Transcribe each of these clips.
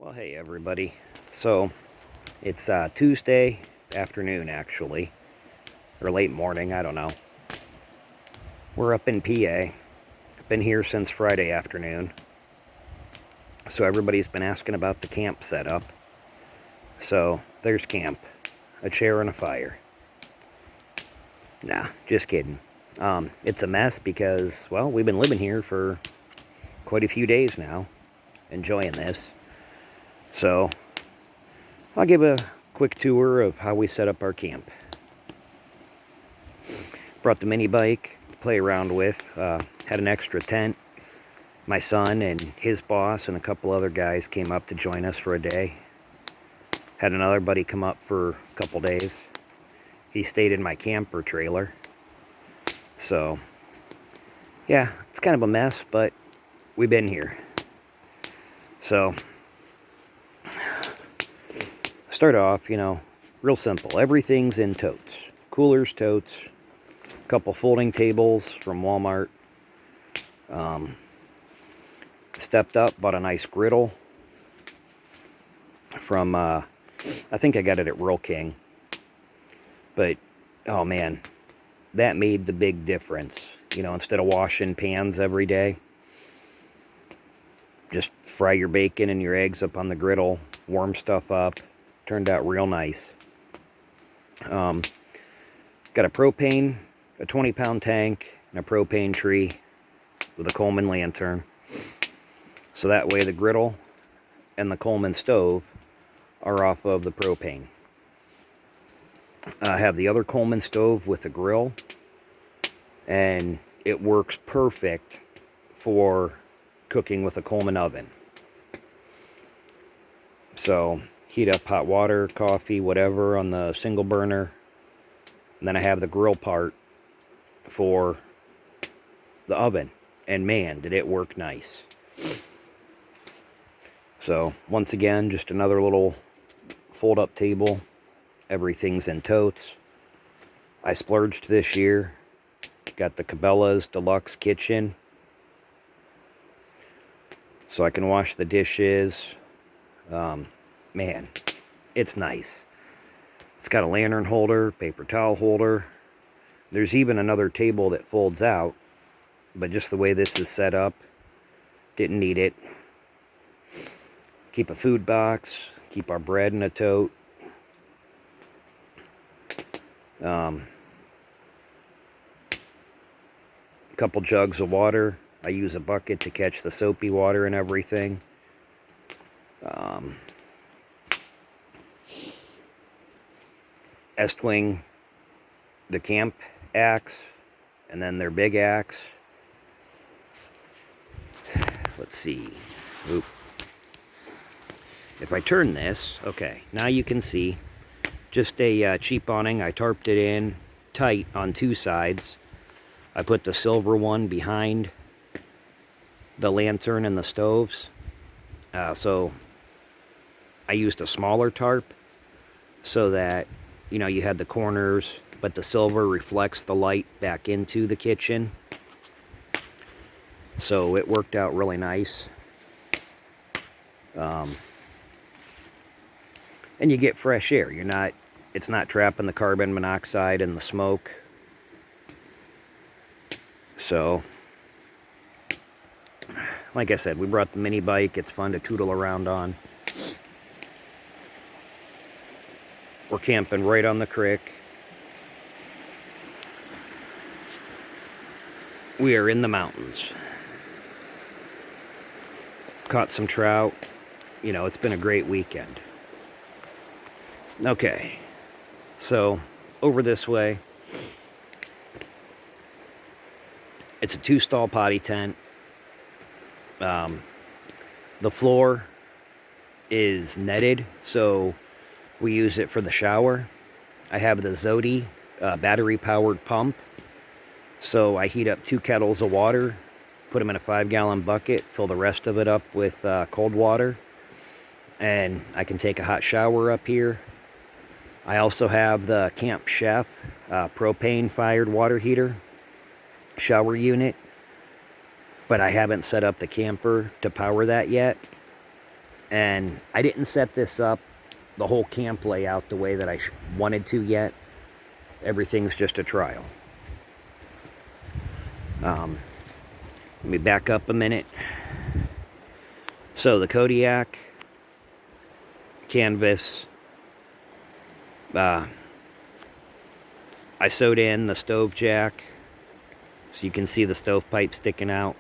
Well, hey everybody. So it's Tuesday afternoon, actually, or late morning, I don't know. We're up in PA. Been here since Friday afternoon. So everybody's been asking about the camp setup. So there's camp, a chair and a fire. Nah, just kidding. It's a mess because, well, we've been living here for quite a few days now, enjoying this. So I'll give a quick tour of how we set up our camp. Brought the mini bike to play around with. Had an extra tent. My son and his boss and a couple other guys came up to join us for a day. Had another buddy come up for a couple days. He stayed in my camper trailer. So, yeah, it's kind of a mess, but we've been here. So, start off, real simple. Everything's in totes. Coolers, totes. A couple folding tables from Walmart. Stepped up, bought a nice griddle from, I think I got it at Rural King. But, oh man, that made the big difference. Instead of washing pans every day, just fry your bacon and your eggs up on the griddle, warm stuff up. Turned out real nice. Got a propane, a 20-pound tank, and a propane tree with a Coleman lantern. So that way the griddle and the Coleman stove are off of the propane. I have the other Coleman stove with a grill, and it works perfect for cooking with a Coleman oven. So heat up hot water, coffee, whatever on the single burner. And then I have the grill part for the oven. And man, did it work nice. So once again, just another little fold-up table. Everything's in totes. I splurged this year. Got the Cabela's Deluxe Kitchen. So I can wash the dishes. Man, it's nice. It's got a lantern holder, paper towel holder. There's even another table that folds out, but just the way this is set up, didn't need it. Keep a food box, keep our bread in a tote. A couple jugs of water. I use a bucket to catch the soapy water and everything. Estwing, the camp axe, and then their big axe. Let's see. Oop. If I turn this, okay, now you can see. Just a cheap awning. I tarped it in tight on two sides. I put the silver one behind the lantern and the stoves. So I used a smaller tarp so that you had the corners, but the silver reflects the light back into the kitchen. So it worked out really nice. And you get fresh air. It's not trapping the carbon monoxide and the smoke. So, like I said, we brought the mini bike. It's fun to tootle around on. We're camping right on the creek. We are in the mountains. Caught some trout. It's been a great weekend. Okay, so over this way. It's a 2-stall potty tent. The floor is netted, so we use it for the shower. I have the Zodi battery-powered pump. So I heat up 2 kettles of water, put them in a 5-gallon bucket, fill the rest of it up with cold water, and I can take a hot shower up here. I also have the Camp Chef propane-fired water heater shower unit, but I haven't set up the camper to power that yet. And I didn't set this up, the whole camp layout, the way that I wanted to yet. Everything's just a trial. Let me back up a minute. So the Kodiak canvas, I sewed in the stove jack, so you can see the stovepipe sticking out.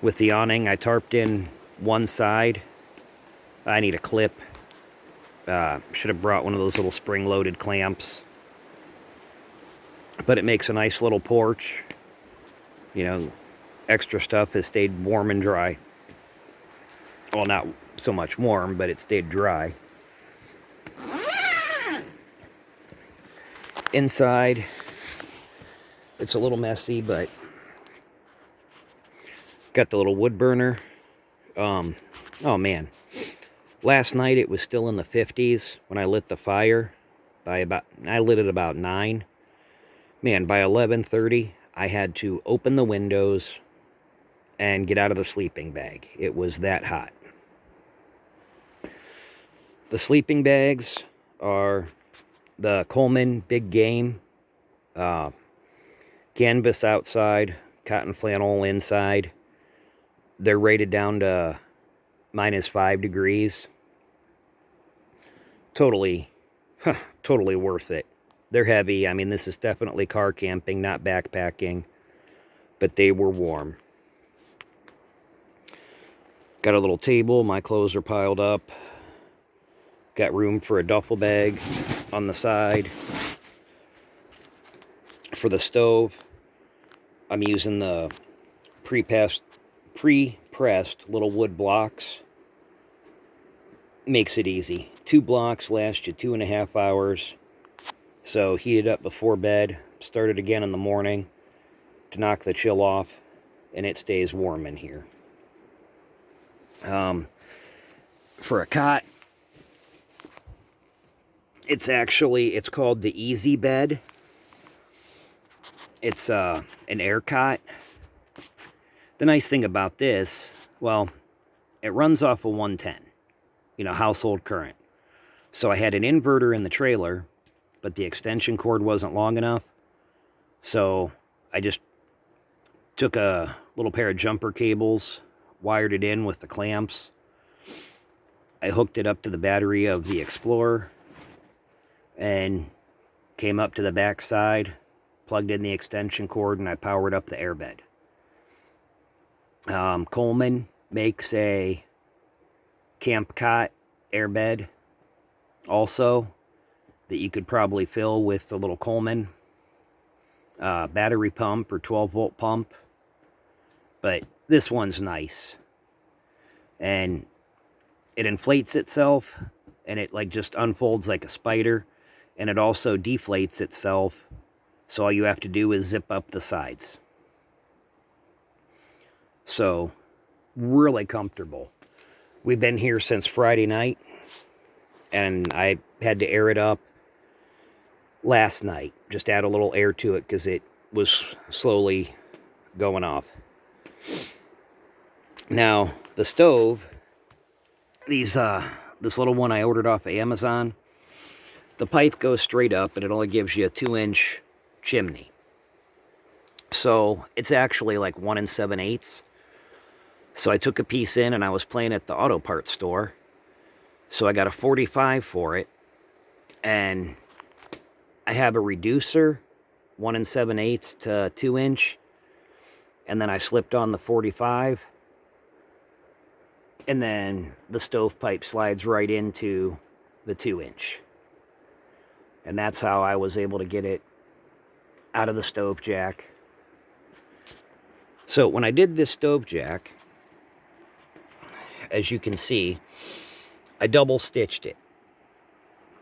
With the awning, I tarped in one side. I need a clip. Should have brought one of those little spring-loaded clamps. But it makes a nice little porch. You know, extra stuff has stayed warm and dry. Well, not so much warm, but it stayed dry. Inside, it's a little messy, but got the little wood burner. Oh man, last night it was still in the 50s when I lit the fire. I lit it about 9. Man, by 11:30, I had to open the windows and get out of the sleeping bag. It was that hot. The sleeping bags are the Coleman Big Game, canvas outside, cotton flannel inside. They're rated down to -5 degrees. Totally worth it. They're heavy. I mean, this is definitely car camping, not backpacking, but they were warm. Got a little table. My clothes are piled up. Got room for a duffel bag on the side. For the stove, I'm using the pre-pressed little wood blocks. Makes it easy. 2 blocks last you 2.5 hours. So heat it up before bed, start it again in the morning to knock the chill off, and it stays warm in here. For a cot, it's called the Easy Bed. It's an air cot. The nice thing about this, well, it runs off a 110, household current. So I had an inverter in the trailer, but the extension cord wasn't long enough. So I just took a little pair of jumper cables, wired it in with the clamps. I hooked it up to the battery of the Explorer and came up to the back side, plugged in the extension cord, and I powered up the airbed. Coleman makes a camp cot airbed also that you could probably fill with the little Coleman battery pump or 12-volt pump. But this one's nice. And it inflates itself, and it just unfolds like a spider. And it also deflates itself, so all you have to do is zip up the sides. So, really comfortable. We've been here since Friday night, and I had to air it up last night. Just add a little air to it because it was slowly going off. Now, the stove, this little one I ordered off of Amazon, the pipe goes straight up, and it only gives you a 2-inch chimney. So it's actually like 1 7/8. So I took a piece in, and I was playing at the auto parts store. So I got a 45 for it, and I have a reducer, 1 7/8 to 2-inch, and then I slipped on the 45, and then the stovepipe slides right into the 2-inch. And that's how I was able to get it out of the stove jack. So when I did this stove jack, as you can see, I double stitched it.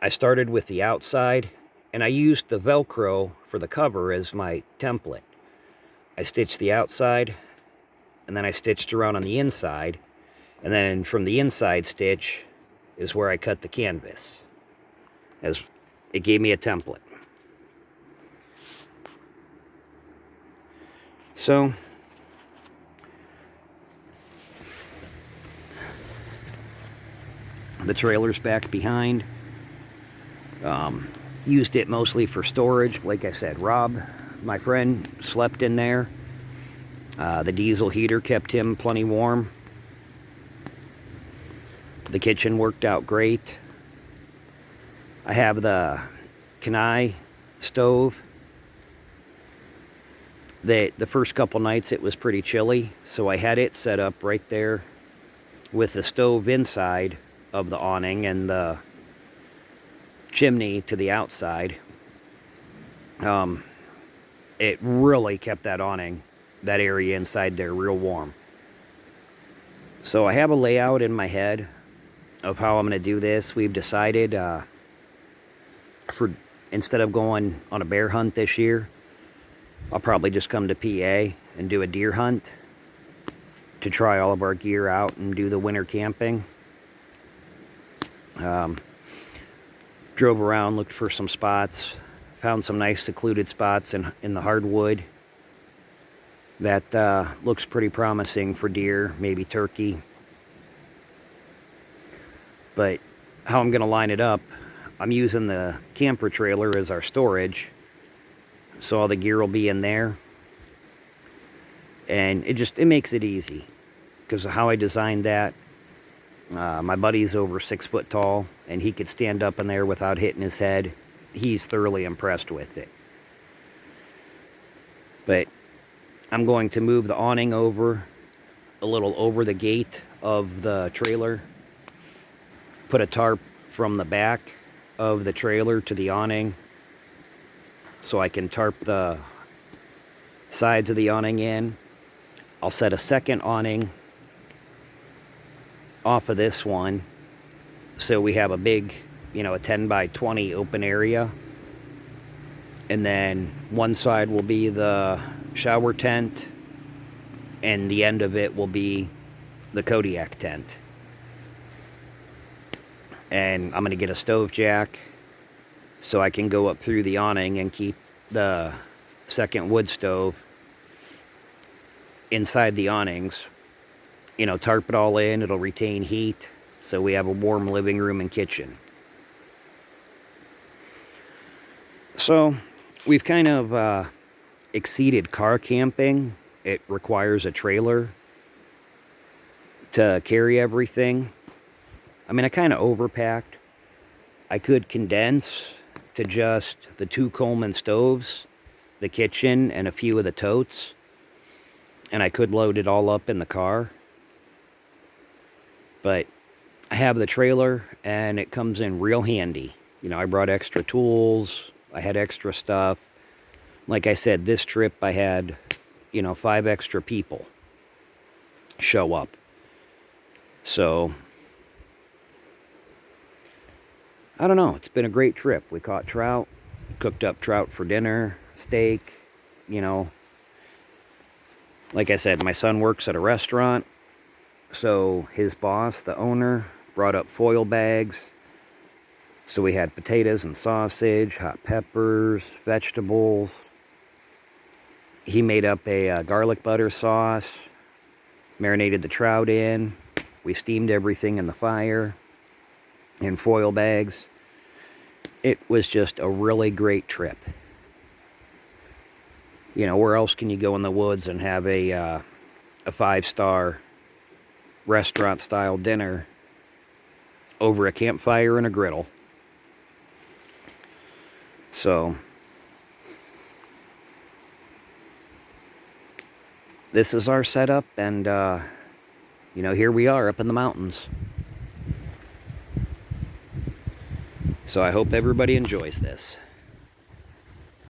I started with the outside, and I used the Velcro for the cover as my template. I stitched the outside, and then I stitched around on the inside, and then from the inside stitch is where I cut the canvas, as it gave me a template. So The trailer's back behind. Used it mostly for storage. Like I said, Rob, my friend, slept in there. The diesel heater kept him plenty warm. The kitchen worked out great. I have the Kenai stove. The first couple nights it was pretty chilly, so I had it set up right there with the stove inside of the awning and the chimney to the outside. It really kept that awning, that area inside there, real warm. So I have a layout in my head of how I'm going to do this. We've decided instead of going on a bear hunt this year, I'll probably just come to PA and do a deer hunt to try all of our gear out and do the winter camping. Drove around, looked for some spots, found some nice secluded spots in the hardwood that looks pretty promising for deer, maybe turkey. But how I'm going to line it up, I'm using the camper trailer as our storage, so all the gear will be in there, and it makes it easy because of how I designed that. My buddy's over 6 foot tall, and he could stand up in there without hitting his head. He's thoroughly impressed with it. But I'm going to move the awning over a little over the gate of the trailer, put a tarp from the back of the trailer to the awning so I can tarp the sides of the awning in. I'll set a second awning off of this one so we have a big, a 10 by 20 open area. And then one side will be the shower tent, and the end of it will be the Kodiak tent. And I'm going to get a stove jack so I can go up through the awning and keep the second wood stove inside the awnings. Tarp it all in, it'll retain heat, so we have a warm living room and kitchen. So, we've kind of exceeded car camping. It requires a trailer to carry everything. I mean, I kind of overpacked. I could condense to just the 2 Coleman stoves, the kitchen, and a few of the totes. And I could load it all up in the car. But I have the trailer, and it comes in real handy. I brought extra tools. I had extra stuff. Like I said, this trip I had, 5 extra people show up. So, I don't know. It's been a great trip. We caught trout, cooked up trout for dinner, steak, Like I said, my son works at a restaurant. So his boss, the owner, brought up foil bags. So we had potatoes and sausage, hot peppers, vegetables. He made up a garlic butter sauce, marinated the trout in. We steamed everything in the fire in foil bags. It was just a really great trip. Where else can you go in the woods and have a 5-star restaurant-style dinner over a campfire and a griddle? So, this is our setup, and, here we are up in the mountains. So I hope everybody enjoys this.